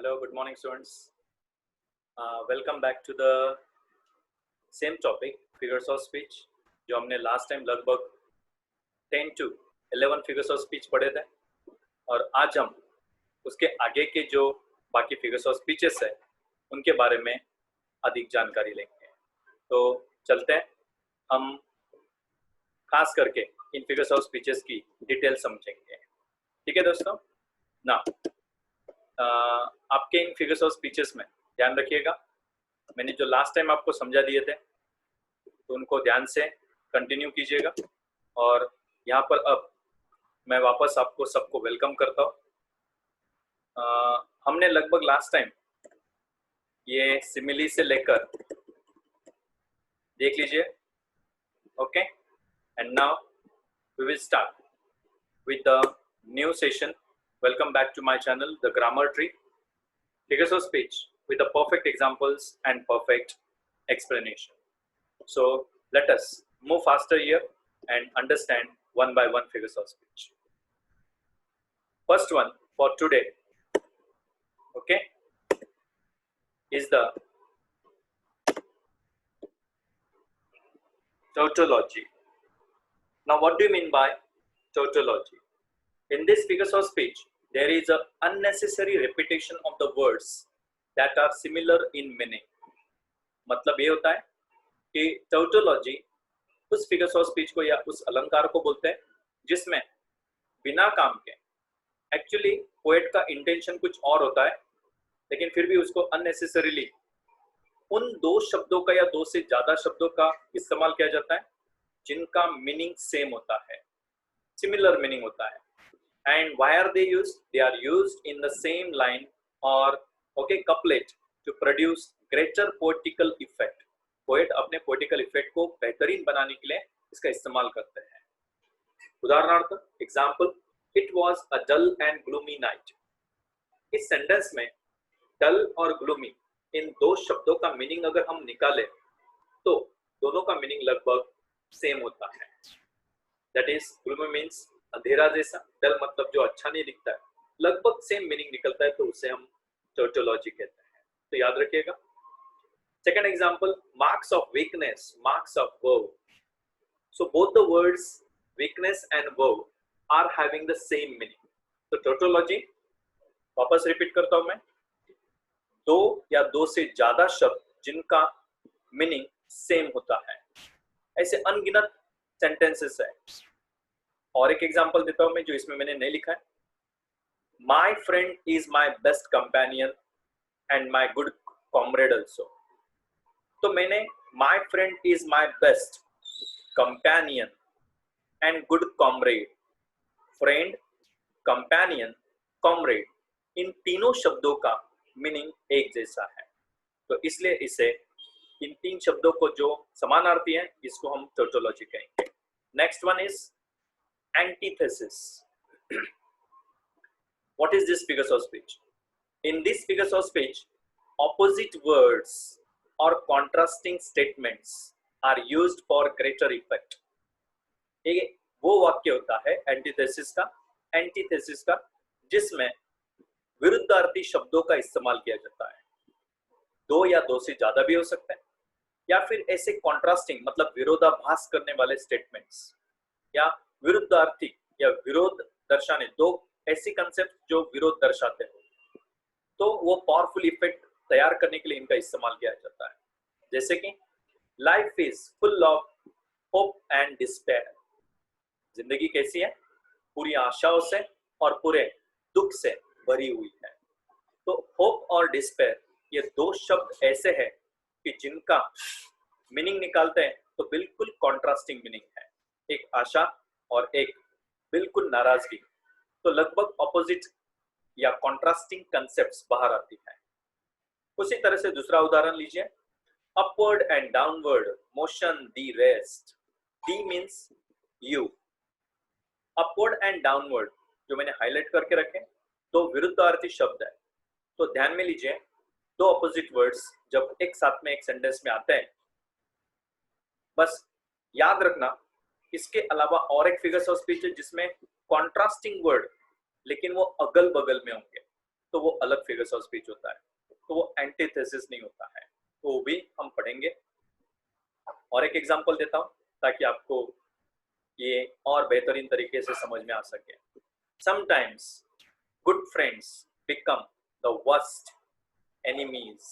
Hello, good morning, students. Welcome back to the same topic, figures of speech, जो हमने last time लगभग 10 to 11 figures of speech पढ़े थे और आज हम उसके आगे के जो बाकी फिगर्स ऑफ स्पीचेस है उनके बारे में अधिक जानकारी लेंगे। तो चलते हैं, हम खास करके इन फिगर्स ऑफ स्पीचेस की डिटेल समझेंगे। ठीक है दोस्तों ना, आपके इन फिगर्स ऑफ स्पीचेस में ध्यान रखिएगा, मैंने जो लास्ट टाइम आपको समझा दिए थे तो उनको ध्यान से कंटिन्यू कीजिएगा। और यहाँ पर अब मैं वापस आपको सबको वेलकम करता हूँ। हमने लगभग लास्ट टाइम ये सिमिली से लेकर देख लीजिए, okay. And now we will start with the new session. Welcome back to my channel, The Grammar Tree, Figures of Speech with the perfect examples and perfect explanation. So let us move faster here and understand one by one figures of speech. First one for today, okay, is the tautology. Now what do you mean by tautology? In this figures of speech, there is a unnecessary repetition of the words that are similar in meaning. मतलब ये होता है कि tautology उस figures of speech को या उस अलंकार को बोलते हैं जिसमें बिना काम के एक्चुअली पोएट का इंटेंशन कुछ और होता है, लेकिन फिर भी उसको unnecessarily उन दो शब्दों का या दो से ज्यादा शब्दों का इस्तेमाल किया जाता है जिनका मीनिंग सेम होता है, सिमिलर मीनिंग होता है। And why are they used? They are used in the same line or couplet to produce greater poetical effect. Poet अपने poetical effect को बेहतरीन बनाने के लिए इसका इस्तेमाल करते हैं। उदाहरणार्थ example, it was a dull and gloomy night. इस सेंटेंस में dull और gloomy इन दो शब्दों का मीनिंग अगर हम निकालें तो दोनों का मीनिंग लगभग सेम होता है। That is, gloomy means अंधेरा जैसा, डल मतलब जो अच्छा नहीं दिखता है, लगभग सेम मीनिंग निकलता है तो उसे हम टोटोलॉजी कहते हैं। तो याद रखिएगा। Second example, marks of weakness, marks of verb. So both the words weakness and verb are having the same meaning. तो टोटोलॉजी वापस रिपीट करता हूं मैं, दो या दो से ज्यादा शब्द जिनका मीनिंग सेम होता है, ऐसे अनगिनत सेंटेंसेस है। और एक एग्जांपल देता हूं मैं जो इसमें मैंने नहीं लिखा है, my friend is my best companion and my good comrade also. तो मैंने my friend is my best companion and good comrade, friend, companion, comrade, इन तीनों शब्दों का मीनिंग एक जैसा है, तो इसलिए इसे इन तीन शब्दों को जो समानार्थी है इसको हम टोटोलॉजी कहेंगे। Next one is antithesis. What is this figures of speech? In this figures of speech, opposite words or contrasting statements are used for greater effect. ये वो वाक्य होता है एंटीथेसिस का जिसमें विरुद्धार्थी शब्दों का इस्तेमाल किया जाता है। दो या दो से ज्यादा भी हो सकते हैं, या फिर ऐसे कॉन्ट्रास्टिंग मतलब विरोधाभास करने वाले स्टेटमेंट्स या विरुद्धार्थी या विरोध दर्शाने, दो ऐसी कंसेप्ट जो विरोध दर्शाते हैं, तो वो पावरफुल इफेक्ट तैयार करने के लिए इनका इस्तेमाल किया जाता है। जैसे कि life is full of hope and despair. जिंदगी कैसी है? पूरी आशाओं से और पूरे दुख से भरी हुई है। तो होप और डिस्पेयर ये दो शब्द ऐसे हैं कि जिनका मीनिंग निकालते हैं तो बिल्कुल कॉन्ट्रास्टिंग मीनिंग है, एक आशा और एक बिल्कुल नाराजगी, तो लगभग ऑपोजिट या कॉन्ट्रास्टिंग कंसेप्ट्स बाहर आती है। उसी तरह से दूसरा उदाहरण लीजिए, upward and downward motion the rest. The means you, upward and downward जो मैंने हाईलाइट करके रखे दो विरुद्धार्थी शब्द है। तो ध्यान में लीजिए, दो ऑपोजिट वर्ड्स जब एक साथ में एक सेंटेंस में आते हैं, बस याद रखना इसके अलावा और एक फिगर्स ऑफ स्पीच है जिसमें कॉन्ट्रास्टिंग वर्ड लेकिन वो अगल बगल में होंगे। तो वो अलग फिगर्स ऑफ स्पीच होता है, तो वो एंटीथेसिस नहीं होता है, तो वो भी हम पढ़ेंगे। और एक एग्जांपल देता हूँ ताकि आपको ये और बेहतरीन तरीके से समझ में आ सके। Sometimes good friends become the worst enemies.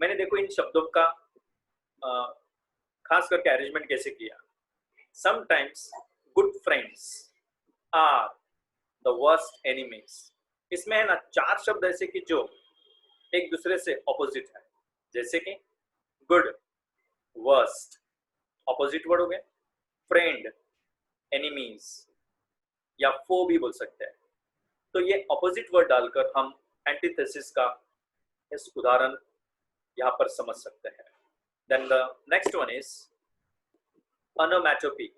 मैंने देखो इन शब्दों का खास करके अरेंजमेंट कैसे किया। Sometimes good friends are the worst enemies. इसमें है ना 4 शब्द ऐसे कि जो एक दूसरे से ऑपोजिट है, जैसे कि गुड, वर्स्ट ऑपोजिट वर्ड हो गए, फ्रेंड, एनिमीज या फो भी बोल सकते हैं। तो ये ऑपोजिट वर्ड डालकर हम एंटीथेसिस का इस उदाहरण यहाँ पर समझ सकते हैं। Then the next one is onomatopoeia.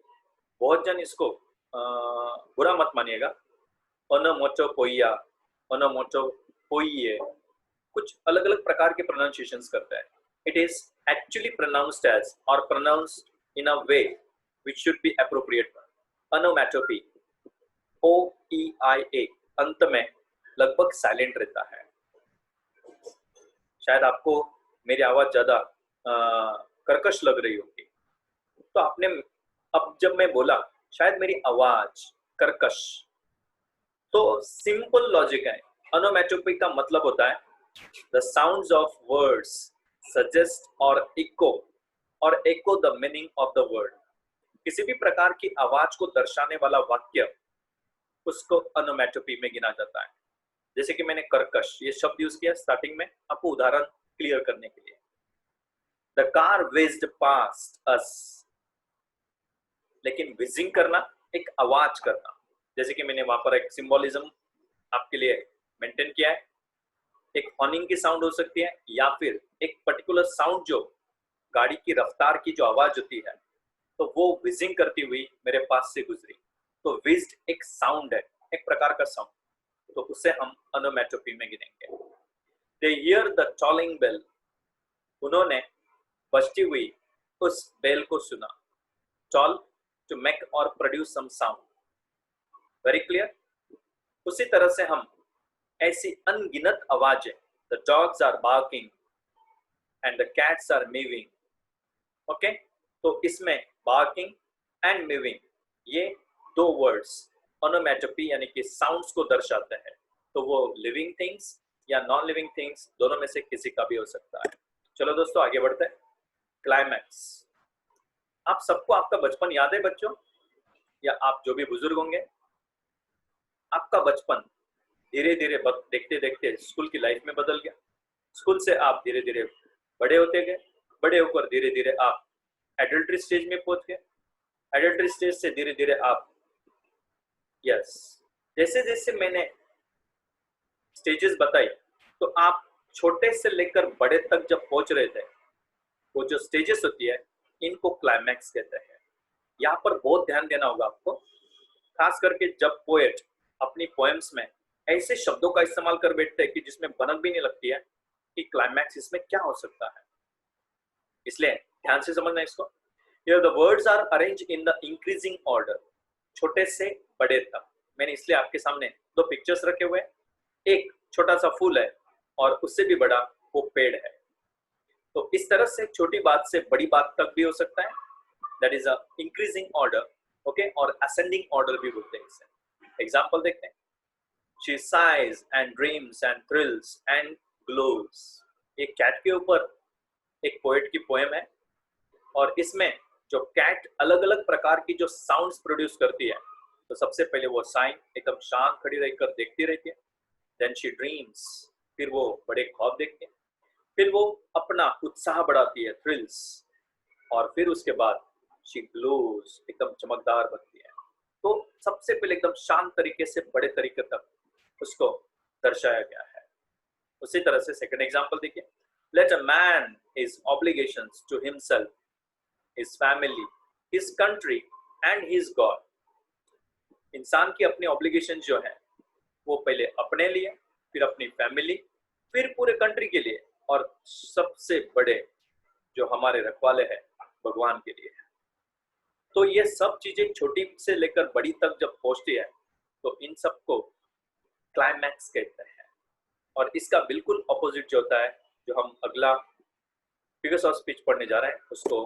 बहुत जन इसको बुरा मत मानिएगा, ओनोमोटोपोइया, ओनोमोटोपोइए, कुछ अलग अलग प्रकार के प्रोनाउंसिएशंस करते हैं। It is actually pronounced as और pronounced in a way which should be appropriate. Onomatopoeia, O E I A, अंत में लगभग साइलेंट रहता है। शायद आपको मेरी आवाज ज्यादा कर्कश लग रही होगी, तो आपने अब जब मैं बोला शायद मेरी आवाज कर्कश, तो सिंपल लॉजिक है। ओनोमैटोपी का मतलब होता है the sounds of words suggest और echo the meaning of the word. किसी भी प्रकार की आवाज को दर्शाने वाला वाक्य उसको ओनोमैटोपी में गिना जाता है। जैसे कि मैंने कर्कश ये शब्द यूज किया स्टार्टिंग में आपको उदाहरण क्लियर करने के लिए। The car whizzed past us। लेकिन whizzing करना एक आवाज करना, जैसे कि मैंने वहां पर एक सिंबोलिज्म आपके लिए मेंटेन किया है। एक हॉर्निंग की साउंड हो सकती है या फिर एक पर्टिकुलर साउंड जो गाड़ी की रफ्तार की जो आवाज होती है, तो वो whizzing करती हुई मेरे पास से गुजरी। तो whizzed एक साउंड है, एक प्रकार का साउंड, तो उसे हम ओनोमैटोपी में गिनेंगे। They hear the tolling bell। उन्होंने बजती हुई उस बेल को सुना। Told to make or produce some sound. Very clear. उसी तरह से हम ऐसी अनगिनत आवाजें, the dogs are barking and the cats are meowing. Okay, तो इसमें बार्किंग एंड मीविंग ये 2 वर्ड्स ओनोमैटोपी यानी कि साउंड्स को दर्शाते हैं। तो वो लिविंग थिंग्स या नॉन लिविंग थिंग्स दोनों में से किसी का भी हो सकता है। चलो दोस्तों आगे बढ़ते हैं। क्लाइमैक्स। आप सबको आपका बचपन याद है बच्चों, या आप जो भी बुजुर्ग होंगे, आपका बचपन धीरे धीरे देखते देखते स्कूल की लाइफ में बदल गया। स्कूल से आप धीरे धीरे बड़े होते गए, बड़े होकर धीरे धीरे आप एडल्ट्री स्टेज में पहुंच गए। एडल्ट्री स्टेज से धीरे धीरे आप जैसे जैसे मैंने स्टेजेस बताई, तो आप छोटे से लेकर बड़े तक जब पहुंच रहे थे, वो जो स्टेजेस होती है इनको क्लाइमैक्स कहते हैं। यहाँ पर बहुत ध्यान देना होगा आपको, खास करके जब पोएट अपनी पोएम्स में ऐसे शब्दों का इस्तेमाल कर बैठते हैं कि जिसमें भनक भी नहीं लगती है कि क्लाइमैक्स इसमें क्या हो सकता है। इसलिए ध्यान से समझना इसको। Here the words are arranged in the increasing order, छोटे से बड़े तक। मैंने इसलिए आपके सामने 2 पिक्चर्स रखे हुए हैं। एक छोटा सा फूल है और उससे भी बड़ा वो पेड़ है। तो इस तरह से छोटी बात से बड़ी बात तक भी हो सकता है। That is a increasing order, okay, और असेंडिंग ऑर्डर भी बोलते हैं इसे। एग्जांपल देखते हैं। She sighs and dreams and thrills and glows। एक कैट के ऊपर एक पोएट की पोएम है, और इसमें जो कैट अलग अलग प्रकार की जो साउंड्स प्रोड्यूस करती है, तो सबसे पहले वो साइन एकदम शांत खड़ी रहकर देखती रहती है। देन शी ड्रीम्स, फिर वो बड़े ख्वाब देखती है। फिर वो अपना उत्साह बढ़ाती है, थ्रिल्स, और फिर उसके बाद शी ग्लोज, एकदम चमकदार बनती है। तो सबसे पहले एकदम शांत तरीके से बड़े तरीके तक उसको दर्शाया गया है। उसी तरह से सेकंड एग्जांपल देखिए। Let a man his obligations to himself, his family, his country and his God. इंसान की अपनी ऑब्लिगेशन जो है वो पहले अपने लिए, फिर अपनी फैमिली, फिर पूरे कंट्री के लिए, और सबसे बड़े जो हमारे रखवाले हैं भगवान के लिए। तो ये सब चीजें छोटी से लेकर बड़ी तक जब पहुंचती है, तो इन सबको क्लाइमैक्स कहते हैं। और इसका बिल्कुल ऑपोजिट जो होता है, जो हम अगला फिगर्स ऑफ स्पीच पढ़ने जा रहे हैं, उसको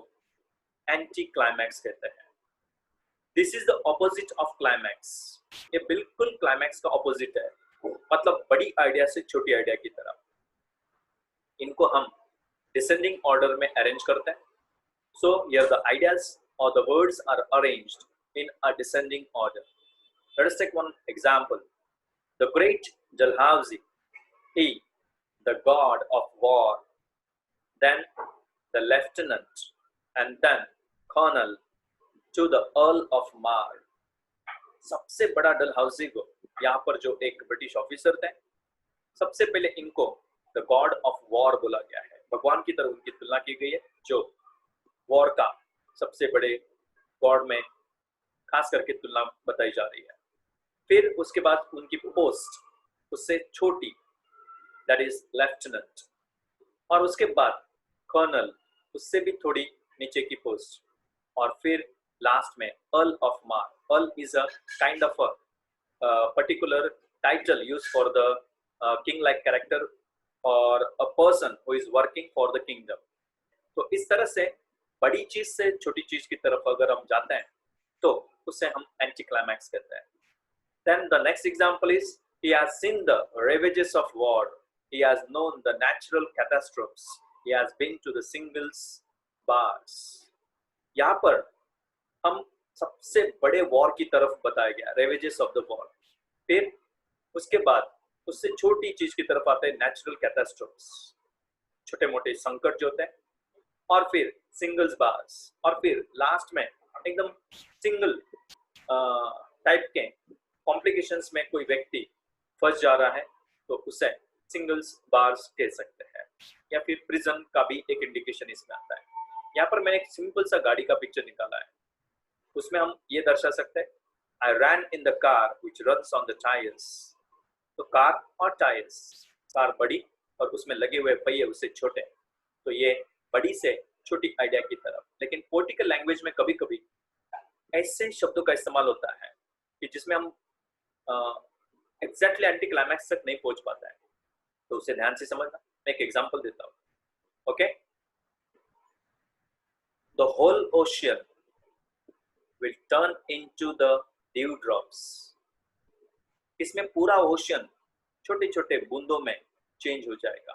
एंटी क्लाइमैक्स कहते हैं। This is the opposite of climax. ये बिल्कुल क्लाइमैक्स का ऑपोजिट है, मतलब बड़ी आइडिया से छोटी आइडिया की तरफ। इनको हम डिसेंडिंग ऑर्डर में अरेंज करते हैं। सो हियर द आइडियाज और the words are arranged in a descending order. Let us take one example. The great Dalhousie, he, the god of war, then the lieutenant, and then colonel to the Earl of Mar। सबसे बड़ा डलहाउसी को यहाँ पर जो एक British officer थे, सबसे पहले इनको द गॉड ऑफ वॉर बोला गया है, भगवान की तरह उनकी तुलना की गई है, जो वॉर का सबसे बड़े गॉड में खास करके तुलना बताई जा रही है। फिर उसके बाद उनकी पोस्ट उससे छोटी, दैट इज लेफ्टिनेंट, और उसके बाद कर्नल, उससे भी थोड़ी नीचे की पोस्ट, और फिर लास्ट में earl of Mar. Earl is a kind of a particular title use for the king like character or a person who is working for the kingdom. तो इस तरह से बड़ी चीज से छोटी चीज की तरफ अगर हम जाते हैं तो उसे हम एंटी क्लाइमैक्स कहते हैं। Then the next example is, he has seen the ravages of war, he has known the natural catastrophes, he has been to the singles bars। यहाँ पर हम सबसे बड़े वॉर की तरफ बताया गया, रेवेजेस ऑफ द वॉर। फिर उसके बाद उससे छोटी चीज की तरफ आते हैं नेचुरल कैटास्ट्रोफ्स, छोटे मोटे संकट जो होते हैं, और फिर सिंगल्स बार्स, और फिर लास्ट में एकदम सिंगल टाइप के कॉम्प्लिकेशंस में कोई व्यक्ति फंस जा रहा है तो उसे सिंगल्स बार्स कह सकते हैं, या फिर प्रिजन का भी एक इंडिकेशन इसमें आता है। यहाँ पर मैंने एक सिंपल सा गाड़ी का पिक्चर निकाला है, उसमें हम ये दर्शा सकते हैं, I ran in the car which runs on the tyres. तो कार और टायर्स, कार बड़ी और उसमें लगे हुए पहिए उससे छोटे, तो ये बड़ी से छोटी आइडिया की तरफ। लेकिन पोलिटिकल लैंग्वेज में कभी कभी ऐसे शब्दों का इस्तेमाल होता है कि जिसमें हम एग्जैक्टली एंटी क्लाइमैक्स तक नहीं पहुंच पाता है, तो उसे ध्यान से समझना। मैं एक एग्जांपल देता हूं, okay. The whole ocean will turn into the dew drops. इसमें पूरा ओशियन छोटे छोटे बूंदों में चेंज हो जाएगा,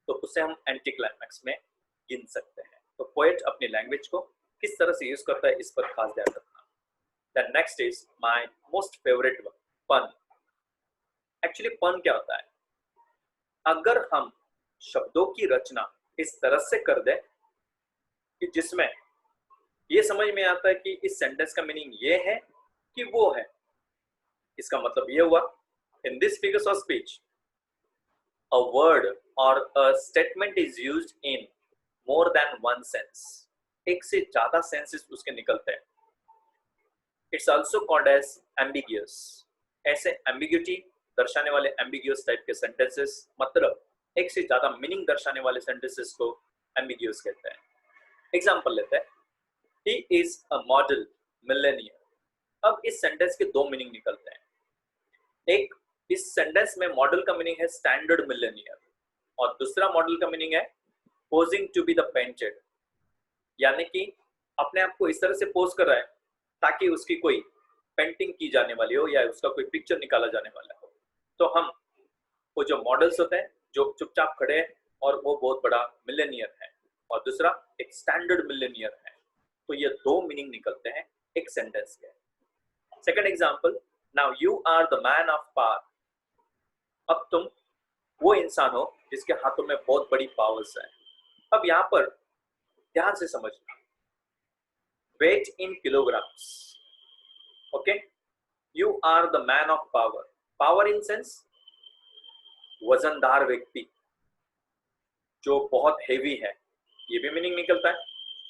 तो उसे हम एंटी क्लाइमैक्स में गिन सकते हैं। तो पोएट अपनी लैंग्वेज को किस तरह से यूज करता है, इस पर खास ध्यान रखना। The next is my most favorite one, pun। Actually pun क्या होता है? अगर हम शब्दों की रचना इस तरह से कर दें कि जिसमें ये समझ में आता है कि इस सेंटेंस का मीनिंग ये है कि वो है, इसका मतलब ये हुआ, in this figures of speech a word or a statement is used in more than one sense। एक से ज्यादा सेंसेस उसके निकलते हैं। It's also called as ambiguous। ऐसे ambiguity दर्शाने वाले ambiguous टाइप के sentences, मतलब एक से ज्यादा मीनिंग दर्शाने वाले sentences को ambiguous कहते हैं। एग्जाम्पल लेते हैं, he is a model millionaire। अब इस सेंटेंस के दो मीनिंग निकलते हैं। एक, इस सेंटेंस में मॉडल का मीनिंग है स्टैंडर्ड मिलेनियर, और दूसरा मॉडल का मीनिंग है posing to be the painted, यानी कि अपने आप को इस तरह से पोज कर रहा है ताकि उसकी कोई पेंटिंग की जाने वाली हो या उसका कोई पिक्चर निकाला जाने वाला हो। तो हम वो जो मॉडल्स होते हैं जो चुपचाप खड़े हैं और वो बहुत बड़ा मिलेनियर है, और दूसरा एक स्टैंडर्ड मिलेनियर है, तो ये दो मीनिंग निकलते हैं एक सेंटेंस के। Second example, now you are the man of power. अब तुम वो इंसान हो जिसके हाथों में बहुत बड़ी पावर्स है। अब यहाँ पर ध्यान से समझना, weight in kilograms, okay, you are the man of power। power in sense वजनदार व्यक्ति जो बहुत हेवी है, ये भी मीनिंग निकलता है।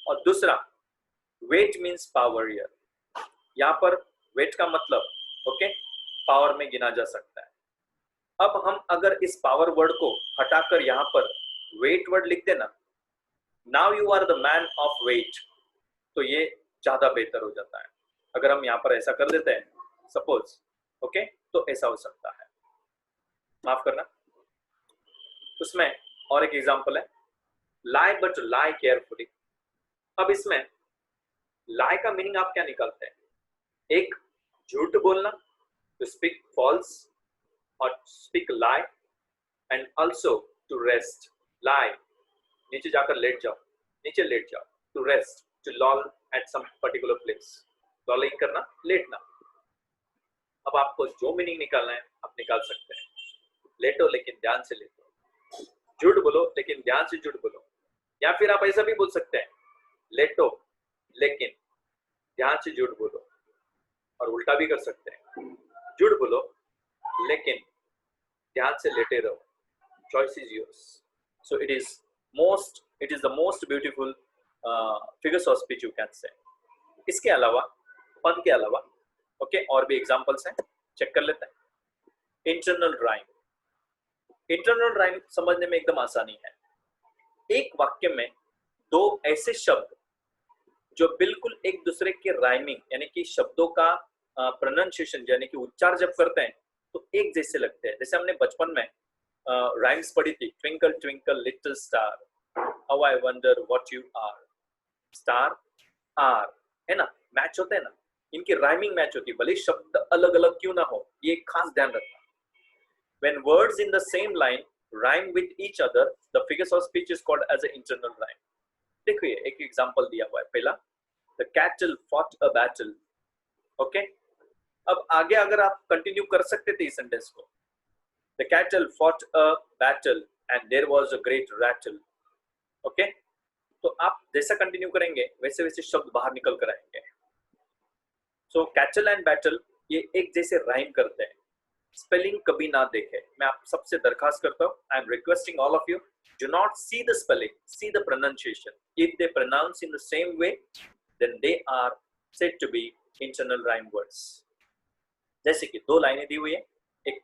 और दूसरा weight means power here, यहाँ पर weight का मतलब ओके पावर में गिना जा सकता है। अब हम अगर इस पावर वर्ड को हटाकर यहाँ पर weight वर्ड लिख देना, now you are the man of weight, तो ये ज्यादा बेहतर हो जाता है। अगर हम यहाँ पर ऐसा कर देते हैं सपोज, ओके, तो ऐसा हो सकता है, माफ करना, उसमें और एक एग्जांपल है, lie but lie carefully। अब इसमें lie का मीनिंग आप क्या निकालते हैं? एक झूठ बोलना, to speak false or speak lie, and also to rest, lie, नीचे जाकर लेट जाओ, नीचे लेट जाओ, to rest, to loll at some particular place, lolling करना, लेटना। अब आपको जो मीनिंग निकालना है आप निकाल सकते हैं। लेटो लेकिन ध्यान से लेटो, झूठ बोलो लेकिन ध्यान से झूठ बोलो, या फिर आप ऐसा भी बोल सकते हैं, लेटो लेकिन ध्यान से झूठ बोलो, और उल्टा भी कर सकते हैं, झूठ बोलो लेकिन ध्यान से लेटे रहो। Choice is yours. So it is the most beautiful figures of speech you can say. इसके अलावा, फन के अलावा, ओके, और भी एग्जांपल्स हैं, चेक कर लेते हैं। इंटरनल राइम, इंटरनल राइम समझने में एकदम आसानी है। एक वाक्य में दो ऐसे शब्द जो बिल्कुल एक दूसरे के राइमिंग यानी कि शब्दों का प्रोनाउंसिएशन यानी कि उच्चार जब करते हैं तो एक जैसे लगते हैं। जैसे हमने बचपन में राइम्स पढ़ी थी, twinkle twinkle little star, how I wonder what you are, star are, है ना, मैच होते हैं ना, इनकी राइमिंग मैच होती है, भले शब्द अलग अलग क्यों ना हो, ये खास ध्यान रखना। When words in the same line rhyme with each other, the figures of speech is called as an internal rhyme. देखिए एक एग्जांपल दिया हुआ है, पहला, the cattle fought a battle, okay. अब आगे अगर आप कंटिन्यू कर सकते थे इस सेंटेंस को, the cattle fought a battle and there was a great rattle, okay. तो आप जैसा कंटिन्यू करेंगे वैसे वैसे शब्द बाहर निकल कर आएंगे। सो कैटल एंड बैटल ये एक जैसे राइम करते हैं। स्पेलिंग कभी ना देखें, मैं आप सबसे दरखास्त करता हूँ, I am requesting all of you, do not see the spelling, see the pronunciation. If they pronounce in the same way, then they are said to be internal rhyme words. जैसे कि दो लाइनें दी हुई है, एक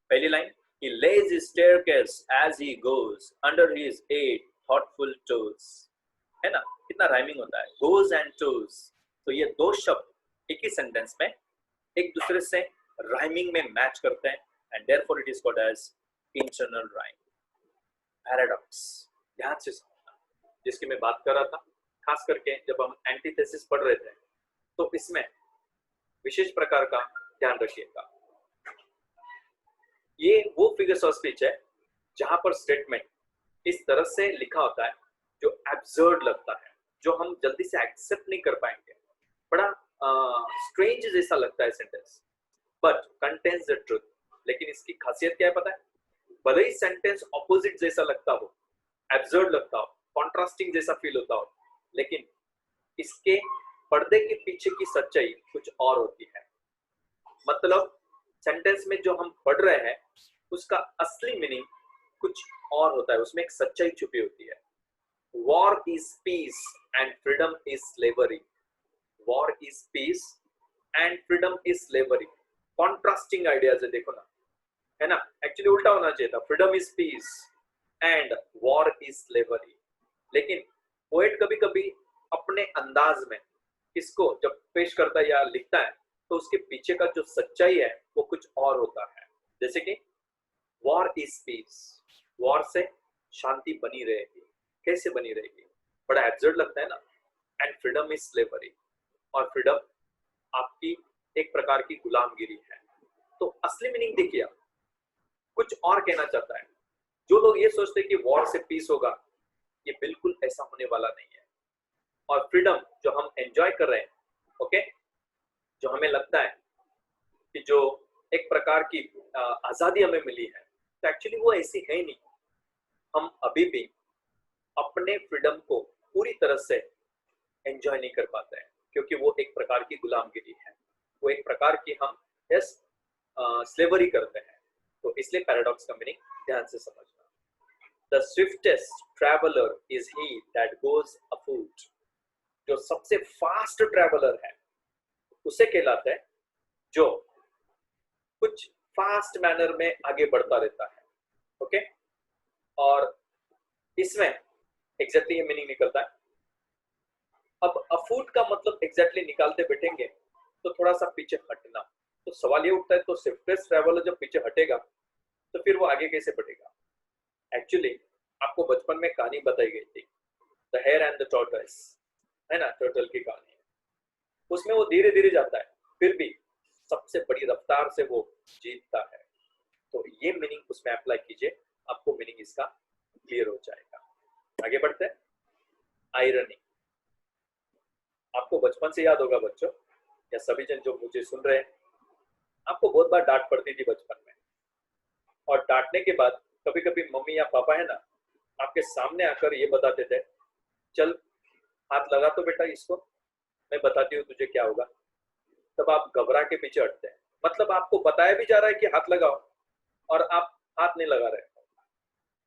पहली line, he lays his staircase as he goes under his 8 thoughtful toes, है ना, कितना राइमिंग होता है, goes and toes। तो ये दो शब्द एक ही सेंटेंस में एक दूसरे से राइमिंग में मैच करते हैं, and therefore it is called as internal rhyme. Paradox ध्यान से समझना, जिसकी मैं बात कर रहा था, खास करके जब हम एंटीथेसिस पढ़ रहे थे तो इसमें विशेष प्रकार का ध्यान रखिएगा। ये वो फिगर्स ऑफ स्पीच है जहां पर स्टेटमेंट इस तरह से लिखा होता है जो एब्सर्ड लगता है, जो हम जल्दी से एक्सेप्ट नहीं कर पाएंगे, बड़ा स्ट्रेंज जैसा लगता है sentence, but contains the truth. लेकिन इसकी खासियत क्या है पता है? भले ही सेंटेंस ऑपोजिट जैसा लगता हो, एब्सर्ड लगता हो, कॉन्ट्रास्टिंग जैसा फील होता हो, लेकिन इसके पर्दे के पीछे की सच्चाई कुछ और होती है। मतलब सेंटेंस में जो हम पढ़ रहे हैं उसका असली मीनिंग कुछ और होता है, उसमें एक सच्चाई छुपी होती है। War is peace and freedom is slavery, war is peace and freedom is slavery, contrasting ideas है, देखो ना, है ना। एक्चुअली उल्टा होना चाहिए था, freedom is peace and war is slavery. लेकिन पोएट कभी कभी अपने अंदाज में इसको जब पेश करता है या लिखता है तो उसके पीछे का जो सच्चाई है वो कुछ और होता है। जैसे कि वॉर इज पीस, वॉर से शांति बनी रहेगी, कैसे बनी रहेगी, बड़ा एब्सर्ड लगता है ना। एंड फ्रीडम इज स्लेवरी, और फ्रीडम आपकी एक प्रकार की गुलामगिरी है। तो असली मीनिंग देखिए, कुछ और कहना चाहता है। जो लोग ये सोचते हैं कि वॉर से पीस होगा, ये बिल्कुल ऐसा होने वाला नहीं है। और फ्रीडम जो हम एंजॉय कर रहे हैं, ओके, जो हमें लगता है कि जो एक प्रकार की आजादी हमें मिली है, तो एक्चुअली वो ऐसी है नहीं। हम अभी भी अपने फ्रीडम को पूरी तरह से एंजॉय नहीं कर पाते हैं, क्योंकि वो एक प्रकार की गुलामगिरी है, वो एक प्रकार की हम यस स्लेवरी करते हैं। तो इसलिए पैराडॉक्स का मीनिंग ध्यान से समझना। The swiftest traveller is he that goes afoot, जो सबसे फास्ट ट्रैवलर है उसे कहलाता है जो कुछ फास्ट मैनर में आगे बढ़ता रहता है, ओके। और इसमें एग्जैक्टली ये मीनिंग निकलता है। अब अफूट का मतलब एग्जैक्टली निकालते बैठेंगे तो थोड़ा सा पीछे हटना। तो सवाल ये उठता है, तो स्विफ्टेस्ट ट्रैवलर जब पीछे हटेगा तो फिर वो आगे कैसे बढ़ेगा? एक्चुअली आपको बचपन में कहानी बताई गई थी, the hare and the tortoise, है ना, टर्टल की कहानी। उसमें वो धीरे धीरे जाता है, फिर भी सबसे बड़ी रफ्तार से वो जीतता है। तो ये मीनिंग उसमें अप्लाई कीजिए, आपको मीनिंग इसका क्लियर हो जाएगा। आगे बढ़ते हैं। आयरनी, आपको बचपन से याद होगा बच्चों, या सभी जन जो मुझे सुन रहे हैं, आपको बहुत बार डांट पड़ती थी बचपन में, और डांटने के बाद कभी कभी मम्मी या पापा है ना, आपके सामने आकर ये बताते थे, चल हाथ लगा तो बेटा इसको, मैं बताती हूँ तुझे क्या होगा। तब आप घबरा के पीछे हटते हैं, मतलब आपको बताया भी जा रहा है कि हाथ लगाओ, और आप हाथ नहीं लगा रहे।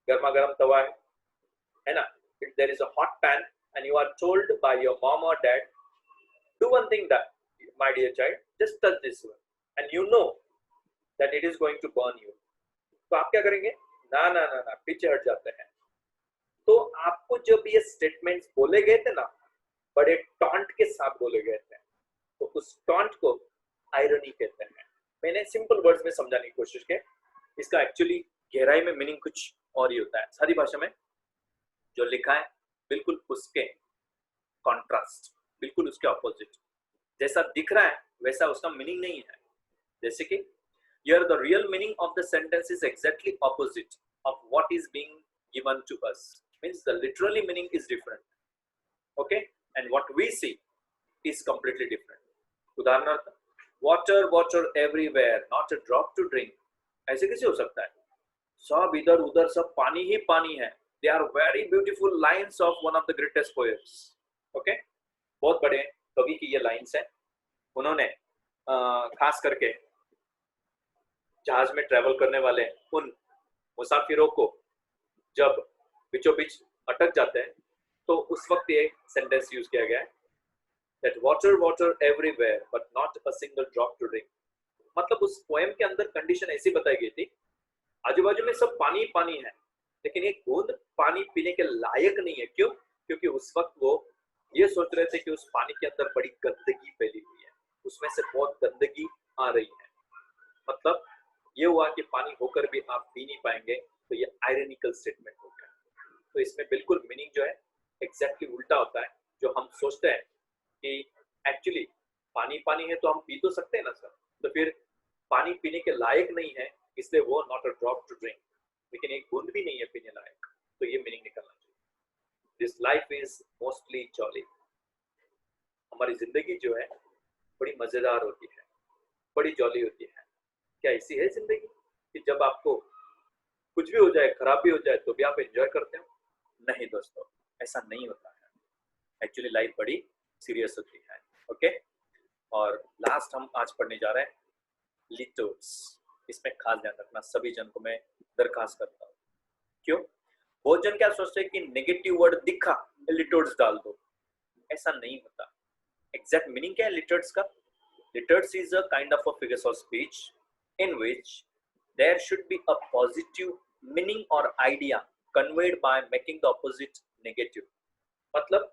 गर्मा गर्म तवा है ना, if there is a hot pan and you are told by your mom or dad, do one thing, that my dear child, just touch this one, and you know that it is going to burn you, तो आप क्या करेंगे? ना ना ना ना, पीछे हट जाते हैं। तो आपको जब ये स्टेटमेंट्स बोले गए थे ना, बड़े टॉन्ट के साथ बोले गए थे, तो उस टॉन्ट को आयरनी कहते हैं। मैंने सिंपल वर्ड्स में समझाने की कोशिश की, इसका एक्चुअली गहराई में मीनिंग कुछ और ही होता है। सादी भाषा में जो लिखा है बिल्कुल उसके कॉन्ट्रास्ट, बिल्कुल उसके ऑपोजिट, जैसा दिख रहा है वैसा उसका मीनिंग नहीं है। जैसे कि here the real meaning of the sentence is exactly opposite of what is being given to us, means the literally meaning is different, okay, and what we see is completely different. उदाहरणार्थ, water water everywhere, not a drop to drink, ऐसे कैसे हो सकता है? सब इधर उधर सब पानी ही पानी है। They are very beautiful lines of one of the greatest poets, okay, बहुत बड़े कवि की ये लाइंस है। उन्होंने खास करके जहाज में ट्रेवल करने वाले उन मुसाफिरों को जब बीचों बीच अटक जाते हैं, तो उस वक्त ये सेंटेंस यूज किया गया है, that water water everywhere but not a single drop to drink। मतलब उस पोएम के अंदर कंडीशन ऐसी बताई गई थी, आजू बाजू में सब पानी पानी है, लेकिन एक बूंद पानी पीने के लायक नहीं है। क्यों? क्योंकि उस वक्त वो ये सोच रहे थे कि उस पानी के अंदर बड़ी गंदगी फैली हुई है, उसमें से बहुत गंदगी आ रही है। मतलब ये हुआ कि पानी होकर भी आप पी नहीं पाएंगे, तो ये आयरनिकल स्टेटमेंट हो गया। तो इसमें बिल्कुल मीनिंग जो है एग्जैक्टली उल्टा होता है। जो हम सोचते हैं कि एक्चुअली पानी पानी है तो हम पी तो सकते हैं ना सर, तो फिर पानी पीने के लायक नहीं है, इसलिए वो not a drop to drink, लेकिन एक बूंद भी नहीं है पीने लायक। तो ये मीनिंग निकलना चाहिए। This life is mostly jolly, हमारी जिंदगी जो है बड़ी मजेदार होती है, बड़ी जॉली होती है। क्या ऐसी है जिंदगी कि जब आपको कुछ भी हो जाए, खराब भी हो जाए, तो भी आप एंजॉय करते हो? नहीं दोस्तों, ऐसा नहीं होता है। एक्चुअली लाइफ बड़ी सीरियस होती है, ओके। और लास्ट हम आज पढ़ने जा रहे हैं लिटोर्स। इसमें खास ध्यान रखना, सभी जन को मैं दरखास्त करता हूँ। क्यों? बहुत जन क्या सोचते हैं कि नेगेटिव वर्ड दिखा लिटोर्स डाल दो, ऐसा नहीं होता। एग्जैक्ट मीनिंग क्या है लिटोर्स का? Litotes is a kind of a figures of speech in which there should be a positive meaning or idea conveyed by making the opposite negative। मतलब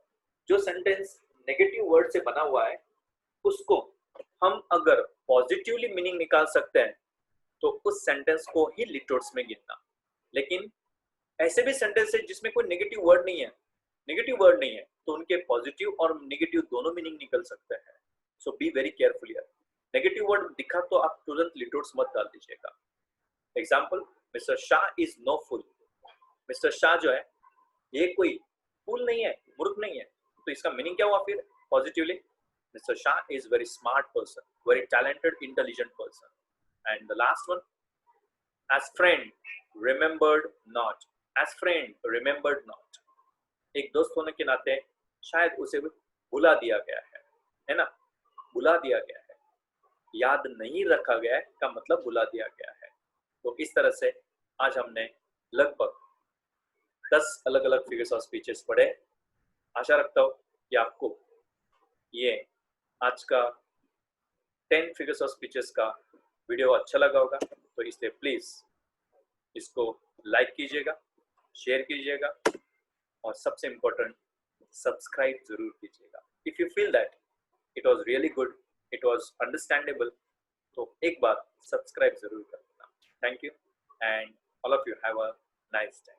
जो सेंटेंस नेगेटिव वर्ड से बना हुआ है, उसको हम अगर पॉजिटिवली मीनिंग निकाल सकते हैं, तो उस सेंटेंस को ही लिटोर्स में गिनना। लेकिन ऐसे भी सेंटेंस है जिसमें कोई नेगेटिव वर्ड नहीं है, तो उनके पॉजिटिव और नेगेटिव दोनों मीनिंग निकल सकते हैं। सो बी वेरी केयरफुल यार। नेगेटिव वर्ड दिखा तो आप तुरंत लिटोर्स मत डाल दीजिएगा। Example, mister Shah is no fool. Mister Shah जो है ये कोई फूल नहीं है, मूर्ख नहीं है, तो इसका मीनिंग क्या हुआ फिर positively? Mister Shah is very smart person, very talented intelligent person. And the last one, as friend remembered not. As friend remembered not, एक दोस्त होने के नाते शायद उसे भुला दिया गया है ना, भुला दिया गया है, याद नहीं रखा गया है का मतलब भुला दिया गया है। तो इस तरह से आज हमने लगभग 10 अलग अलग फिगर्स ऑफ स्पीचेस पढ़े। आशा रखता हूँ कि आपको ये आज का 10 फिगर्स ऑफ स्पीचेस का वीडियो अच्छा लगा होगा। तो इसलिए प्लीज इसको लाइक कीजिएगा, शेयर कीजिएगा, और सबसे इम्पोर्टेंट सब्सक्राइब जरूर कीजिएगा। If you feel that it was really good, it was understandable, तो एक बार सब्सक्राइब जरूर कर देना। Thank you and all of you have a nice day.